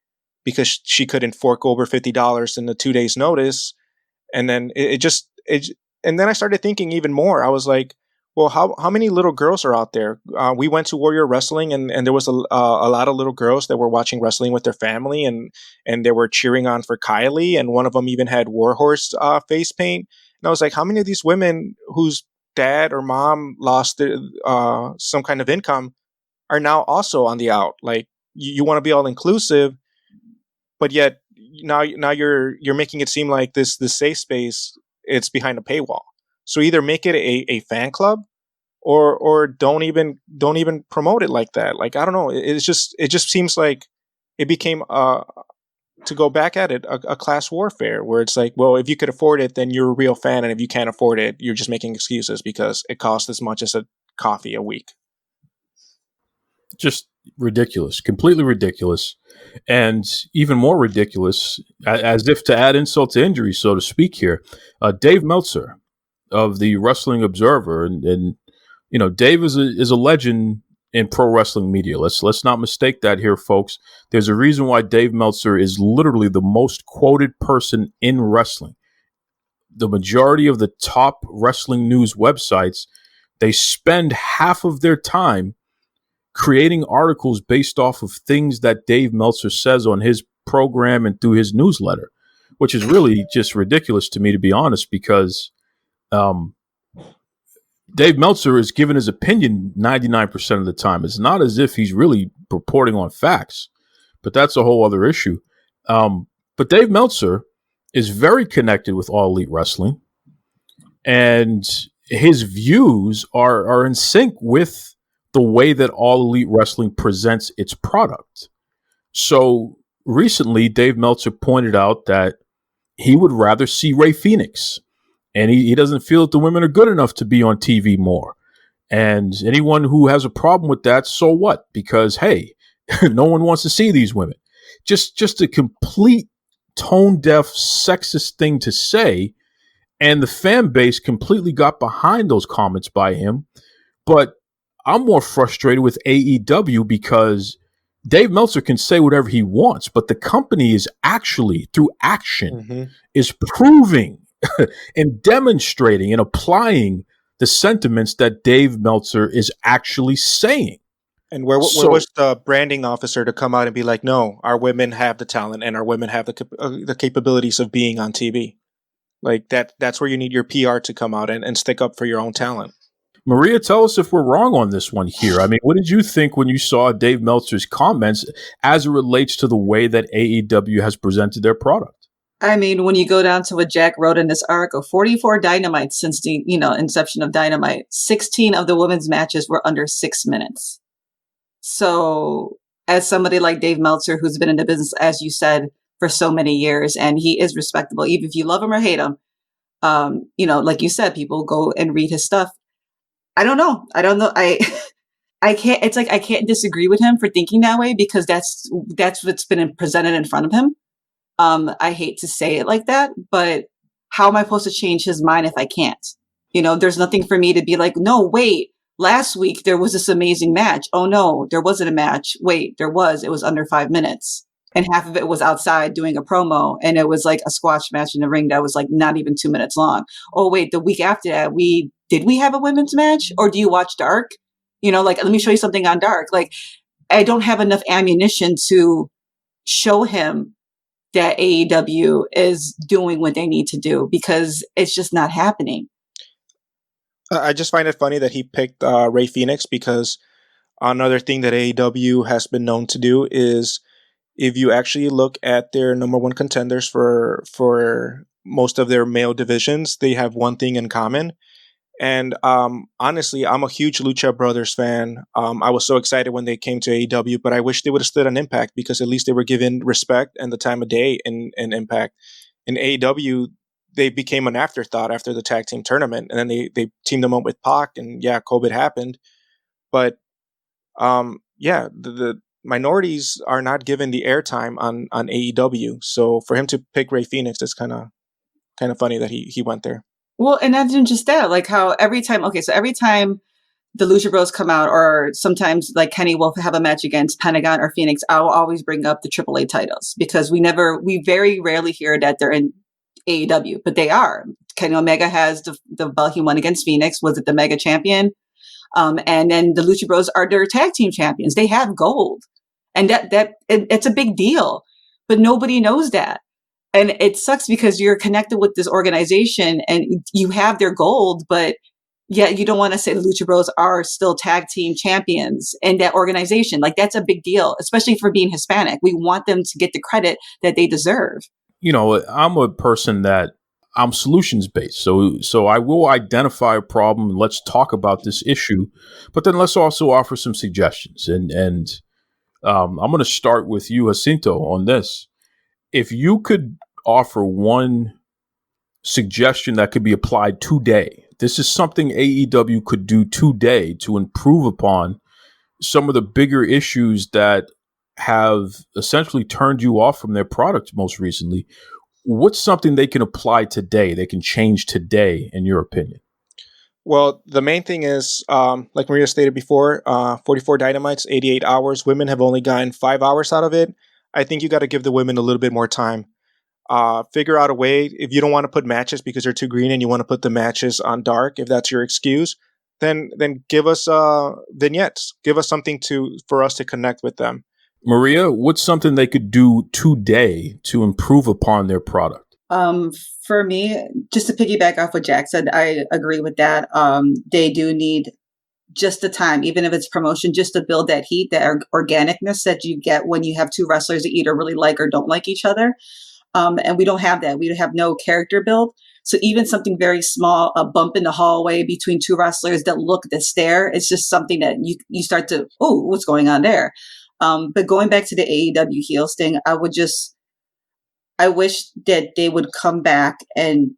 because she couldn't fork over $50 in the 2 days notice. And then and then I started thinking even more. I was like, well, how many little girls are out there? We went to Warrior Wrestling, and there was a lot of little girls that were watching wrestling with their family, and they were cheering on for Kylie, and one of them even had Warhorse face paint. And I was like, how many of these women whose dad or mom lost some kind of income are now also on the out? Like, you want to be all inclusive, but yet now you're making it seem like this safe space, it's behind a paywall. So either make it a fan club, or don't even promote it like that. Like, I don't know. It just seems like it became to go back at it, a class warfare where it's like, well, if you could afford it, then you're a real fan, and if you can't afford it, you're just making excuses because it costs as much as a coffee a week. Just ridiculous, completely ridiculous. And even more ridiculous, as if to add insult to injury, so to speak here, Dave Meltzer of the Wrestling Observer. And you know, Dave is a legend in pro wrestling media. Let's not mistake that here, folks. There's a reason why Dave Meltzer is literally the most quoted person in wrestling. The majority of the top wrestling news websites, they spend half of their time creating articles based off of things that Dave Meltzer says on his program and through his newsletter, which is really just ridiculous to me, to be honest, because Dave Meltzer is giving his opinion 99% of the time. It's not as if he's really reporting on facts, but that's a whole other issue. But Dave Meltzer is very connected with All Elite Wrestling, and his views are in sync with the way that All Elite Wrestling presents its product. So recently, Dave Meltzer pointed out that he would rather see Ray Phoenix, and he doesn't feel that the women are good enough to be on TV more. And anyone who has a problem with that, so what? Because, hey, no one wants to see these women. Just a complete tone-deaf, sexist thing to say, and the fan base completely got behind those comments by him. But I'm more frustrated with AEW because Dave Meltzer can say whatever he wants, but the company is actually, through action, is proving and demonstrating and applying the sentiments that Dave Meltzer is actually saying. And where was the branding officer to come out and be like, no, our women have the talent and our women have the capabilities of being on TV? Like that's where you need your PR to come out and stick up for your own talent. Maria, tell us if we're wrong on this one here. I mean, what did you think when you saw Dave Meltzer's comments as it relates to the way that AEW has presented their product? I mean, when you go down to what Jack wrote in this article, 44 Dynamites since the inception of Dynamite, 16 of the women's matches were under 6 minutes. So as somebody like Dave Meltzer, who's been in the business, as you said, for so many years, and he is respectable, even if you love him or hate him, like you said, people go and read his stuff. I don't know. I can't, it's like, I can't disagree with him for thinking that way because that's what's been presented in front of him. I hate to say it like that, but how am I supposed to change his mind if I can't? There's nothing for me to be like, no, wait, last week there was this amazing match. Oh no, there wasn't a match. Wait, it was under 5 minutes. And half of it was outside doing a promo. And it was like a squash match in the ring that was like not even 2 minutes long. Oh wait, the week after that, did we have a women's match? Or do you watch Dark? Let me show you something on Dark. Like, I don't have enough ammunition to show him that AEW is doing what they need to do because it's just not happening. I just find it funny that he picked Ray Phoenix because another thing that AEW has been known to do is if you actually look at their number one contenders for most of their male divisions, they have one thing in common. And honestly, I'm a huge Lucha Brothers fan. I was so excited when they came to AEW, but I wish they would have stood on Impact because at least they were given respect and the time of day in Impact. In AEW, they became an afterthought after the tag team tournament, and then they teamed them up with Pac, and yeah, COVID happened. But the minorities are not given the airtime on AEW. So for him to pick Ray Phoenix, it's kind of funny that he went there. Well, and not even just that, like how every time the Lucha Bros come out, or sometimes like Kenny will have a match against Pentagon or Phoenix, I'll always bring up the AAA titles because we very rarely hear that they're in AEW, but they are. Kenny Omega has the belt he won against Phoenix. Was it the Mega Champion? And then the Lucha Bros are their tag team champions. They have gold, and it's a big deal, but nobody knows that. And it sucks because you're connected with this organization and you have their gold, but yet you don't want to say the Lucha Bros are still tag team champions in that organization. Like, that's a big deal, especially for being Hispanic. We want them to get the credit that they deserve. I'm a person that I'm solutions based. So I will identify a problem and let's talk about this issue, but then let's also offer some suggestions. And I'm going to start with you, Jacinto, on this. if you could offer one suggestion that could be applied today, this is something AEW could do today to improve upon some of the bigger issues that have essentially turned you off from their product most recently. What's something they can apply today, they can change today, in your opinion? Well, the main thing is, like Maria stated before, 44 Dynamites, 88 hours. Women have only gotten 5 hours out of it. I think you got to give the women a little bit more time. Figure out a way. If you don't want to put matches because they're too green and you want to put the matches on dark, if that's your excuse, then give us vignettes. Give us something for us to connect with them. Maria, what's something they could do today to improve upon their product? For me, just to piggyback off what Jack said, I agree with that. They do need just the time, even if it's promotion, just to build that heat, that organicness that you get when you have two wrestlers that either really like or don't like each other. And we don't have that. We have no character build. So even something very small, a bump in the hallway between two wrestlers that stare, it's just something that you start to, oh, what's going on there? But going back to the AEW heels thing, I wish that they would come back and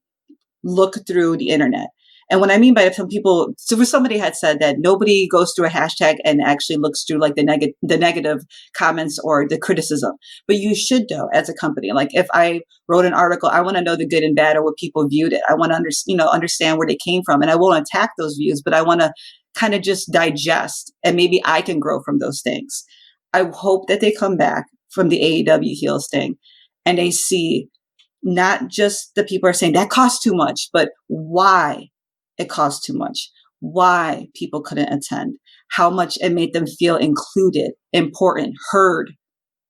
look through the internet. And what I mean by some people, so somebody had said that nobody goes through a hashtag and actually looks through like the negative comments or the criticism. But you should though, as a company. Like if I wrote an article, I want to know the good and bad or what people viewed it. I want to understand where they came from. And I won't attack those views, but I want to kind of just digest, and maybe I can grow from those things. I hope that they come back from the AEW heels thing and they see not just the people are saying that costs too much, but why it costs too much, why people couldn't attend, how much it made them feel included, important, heard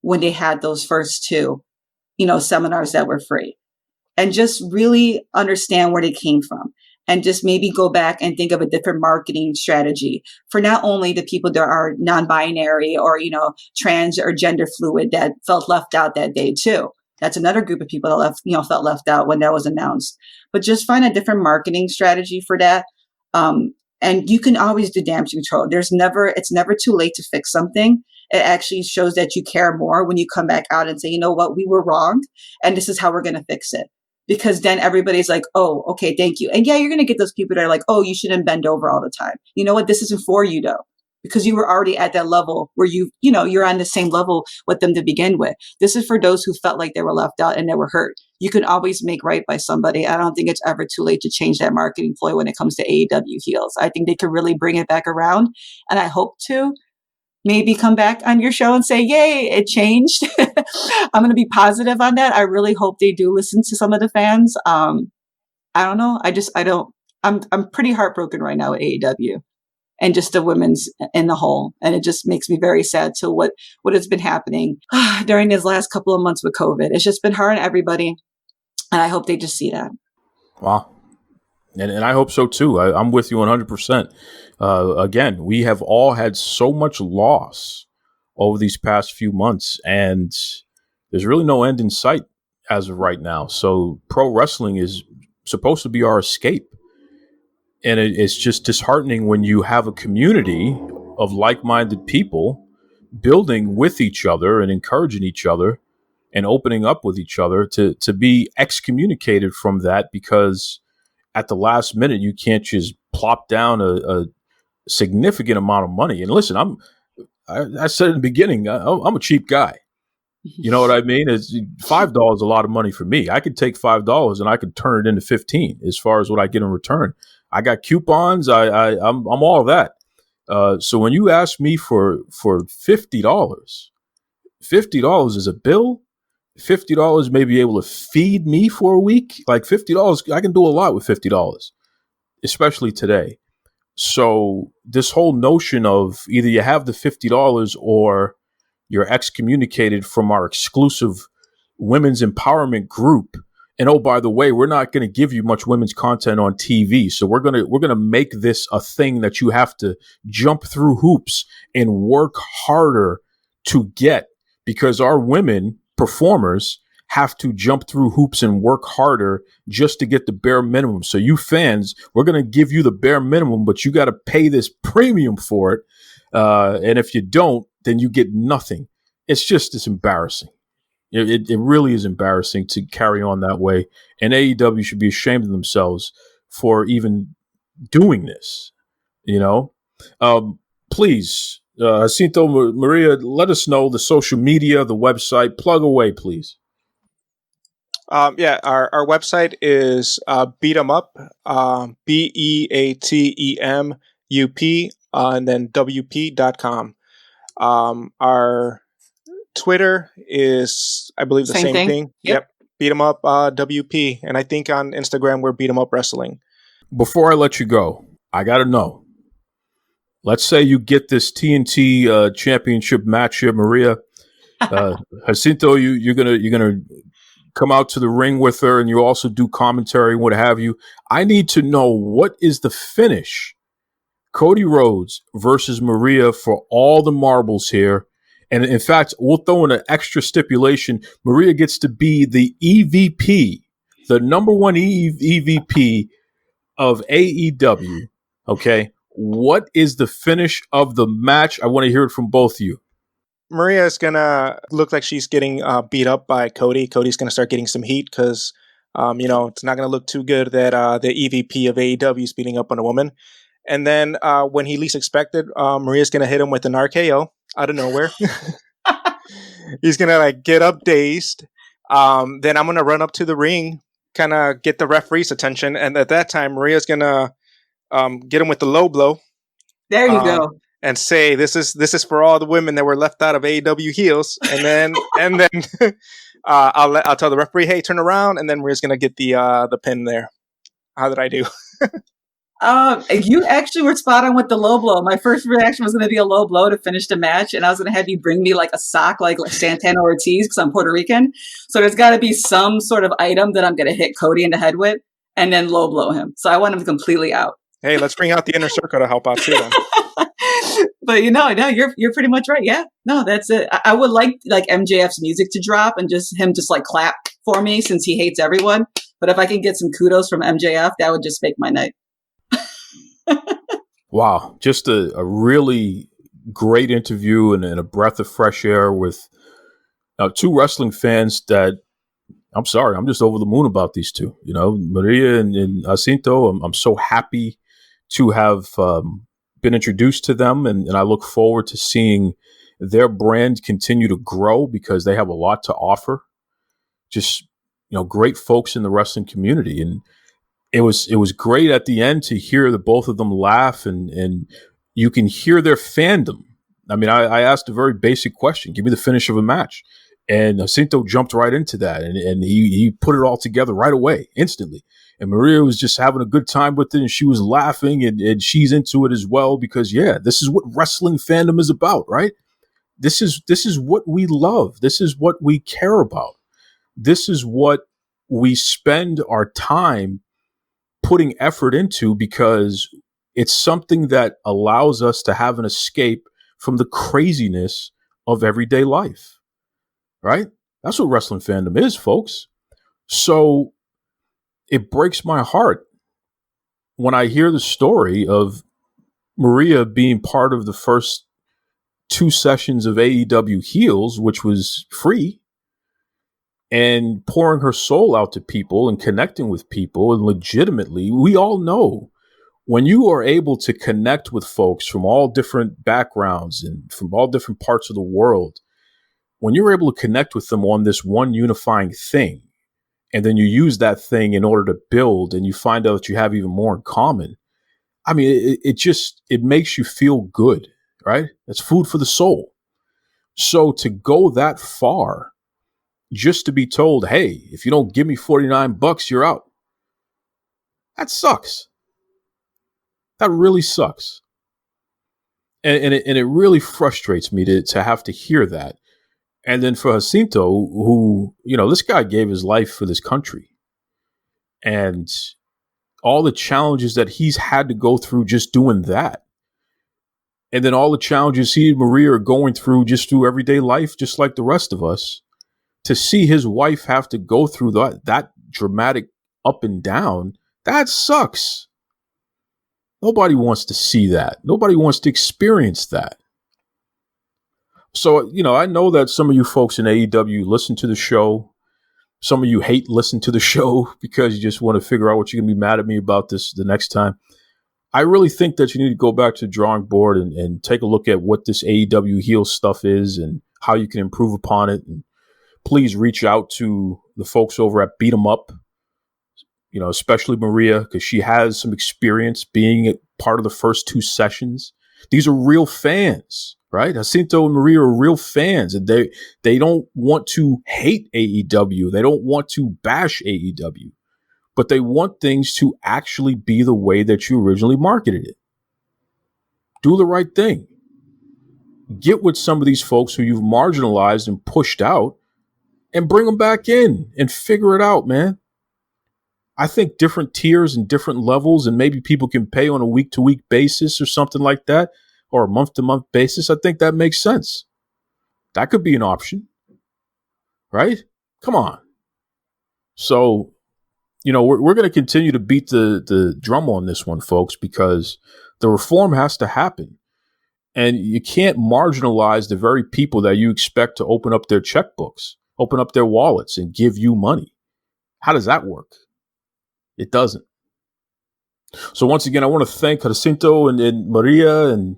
when they had those first two, seminars that were free, and just really understand where they came from. And just maybe go back and think of a different marketing strategy for not only the people that are non-binary or, trans or gender fluid that felt left out that day too. That's another group of people that felt left out when that was announced. But just find a different marketing strategy for that. And you can always do damage control. It's never too late to fix something. It actually shows that you care more when you come back out and say, you know what, we were wrong, and this is how we're going to fix it. Because then everybody's like, oh, okay, thank you. And yeah, you're going to get those people that are like, oh, you shouldn't bend over all the time. You know what? This isn't for you though, because you were already at that level where you're on the same level with them to begin with. This is for those who felt like they were left out and they were hurt. You can always make right by somebody. I don't think it's ever too late to change that marketing ploy when it comes to AEW heels. I think they could really bring it back around. And I hope to maybe come back on your show and say, yay, it changed. I'm going to be positive on that. I really hope they do listen to some of the fans. I don't know. I'm pretty heartbroken right now at AEW and just the women's in the whole. And it just makes me very sad to what has been happening during these last couple of months with COVID. It's just been hard on everybody. And I hope they just see that. Wow. And I hope so too. I'm with you 100%. Again, we have all had so much loss over these past few months, and there's really no end in sight as of right now. So pro wrestling is supposed to be our escape. And it's just disheartening when you have a community of like-minded people building with each other and encouraging each other and opening up with each other to be excommunicated from that because at the last minute, you can't just plop down a significant amount of money. And listen, I said in the beginning, I'm a cheap guy. You know what I mean? It's $5 is a lot of money for me. I could take $5 and I could turn it into 15 as far as what I get in return. I got coupons. I'm all of that. So when you ask me for $50, $50 is a bill. $50 may be able to feed me for a week. Like $50, I can do a lot with $50, especially today. So this whole notion of either you have the $50 or you're excommunicated from our exclusive women's empowerment group. And oh, by the way, we're not going to give you much women's content on TV. So we're going to make this a thing that you have to jump through hoops and work harder to get, because our women performers have to jump through hoops and work harder just to get the bare minimum. So you fans, we're going to give you the bare minimum, but you got to pay this premium for it. And if you don't, then you get nothing. It's embarrassing. It really is embarrassing to carry on that way. And AEW should be ashamed of themselves for even doing this, you know? Please, Jacinto, Maria, let us know the social media, the website. Plug away, please. Our website is Beat 'em Up, BEATEMUP, and then WP.com. Our Twitter is, I believe, the same thing. Yep. Beat 'em Up WP. And I think on Instagram, we're Beat 'em Up Wrestling. Before I let you go, I got to know. Let's say you get this TNT championship match here, Maria. Jacinto, you're gonna come out to the ring with her, and you also do commentary and what have you. I need to know, what is the finish? Cody Rhodes versus Maria for all the marbles here. And in fact, we'll throw in an extra stipulation. Maria gets to be the EVP, the number one EVP of AEW. Okay. What is the finish of the match? I want to hear it from both of you. Maria is going to look like she's getting beat up by Cody. Cody's going to start getting some heat because, it's not going to look too good that the EVP of AEW is beating up on a woman. And then when he least expected, Maria's going to hit him with an RKO out of nowhere. He's going to get up dazed. Then I'm going to run up to the ring, kind of get the referee's attention. And at that time, Maria's going to get him with the low blow. There you go. And say, this is for all the women that were left out of AEW heels. And then I'll tell the referee, hey, turn around. And then Maria's going to get the pin there. How did I do? You actually were spot on with the low blow. My first reaction was going to be a low blow to finish the match, and I was going to have you bring me like a sock, like Santana Ortiz, because I'm Puerto Rican. So there's got to be some sort of item that I'm going to hit Cody in the head with, and then low blow him. So I want him completely out. Hey, let's bring out the inner circle to help out too. Then. But no, you're pretty much right. Yeah, no, that's it. I would like MJF's music to drop and just clap for me since he hates everyone. But if I can get some kudos from MJF, that would just make my night. Wow. Just a really great interview and a breath of fresh air with two wrestling fans that, I'm sorry, I'm just over the moon about these two. Maria and Jacinto, I'm so happy to have been introduced to them, and I look forward to seeing their brand continue to grow because they have a lot to offer. Just, great folks in the wrestling community. And it was great at the end to hear the both of them laugh, and you can hear their fandom. I mean, I asked a very basic question: give me the finish of a match, and Jacinto jumped right into that, and he put it all together right away, instantly. And Maria was just having a good time with it, and she was laughing, and she's into it as well because, this is what wrestling fandom is about, right? This is what we love. This is what we care about. This is what we spend our time putting effort into because it's something that allows us to have an escape from the craziness of everyday life, right? That's what wrestling fandom is, folks. So it breaks my heart when I hear the story of Maria being part of the first 2 sessions of AEW Heels, which was free, and pouring her soul out to people and connecting with people. And legitimately, we all know when you are able to connect with folks from all different backgrounds and from all different parts of the world, when you're able to connect with them on this one unifying thing, and then you use that thing in order to build, and you find out that you have even more in common. I mean, it makes you feel good, right? It's food for the soul. So to go that far, just to be told, hey, if you don't give me $49, you're out. That sucks. That really sucks. And it really frustrates me to have to hear that. And then for Jacinto, who, this guy gave his life for this country. And all the challenges that he's had to go through just doing that. And then all the challenges he and Maria are going through just through everyday life, just like the rest of us. To see his wife have to go through that dramatic up and down, that sucks. Nobody wants to see that. Nobody wants to experience that. So, I know that some of you folks in AEW listen to the show. Some of you hate listen to the show because you just want to figure out what you're going to be mad at me about this the next time. I really think that you need to go back to the drawing board and take a look at what this AEW heel stuff is and how you can improve upon it. And please reach out to the folks over at Beat 'em Up, especially Maria, because she has some experience being a part of the first 2 sessions. These are real fans, right? Jacinto and Maria are real fans, and they don't want to hate AEW. They don't want to bash AEW, but they want things to actually be the way that you originally marketed it. Do the right thing. Get with some of these folks who you've marginalized and pushed out and bring them back in and figure it out, man. I think different tiers and different levels, and maybe people can pay on a week-to-week basis or something like that, or a month-to-month basis. I think that makes sense. That could be an option, right? Come on. So, we're going to continue to beat the drum on this one, folks, because the reform has to happen. And you can't marginalize the very people that you expect to open up their checkbooks, open up their wallets, and give you money. How does that work? It doesn't. So once again, I want to thank Jacinto and Maria, and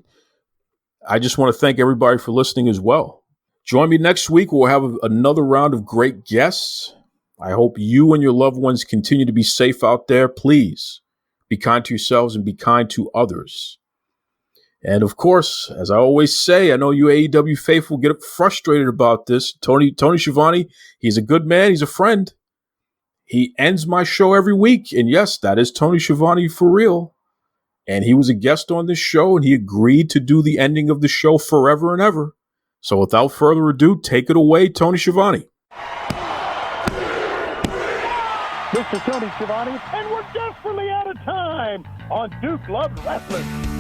I just want to thank everybody for listening as well. Join me next week. We'll have another round of great guests. I hope you and your loved ones continue to be safe out there. Please be kind to yourselves and be kind to others. And of course, as I always say, I know you AEW faithful get frustrated about this. Tony Schiavone, he's a good man. He's a friend. He ends my show every week. And yes, that is Tony Schiavone for real. And he was a guest on this show, and he agreed to do the ending of the show forever and ever. So without further ado, take it away, Tony Schiavone. Mr. Tony Schiavone, and we're desperately out of time on Duke Loves Wrestling.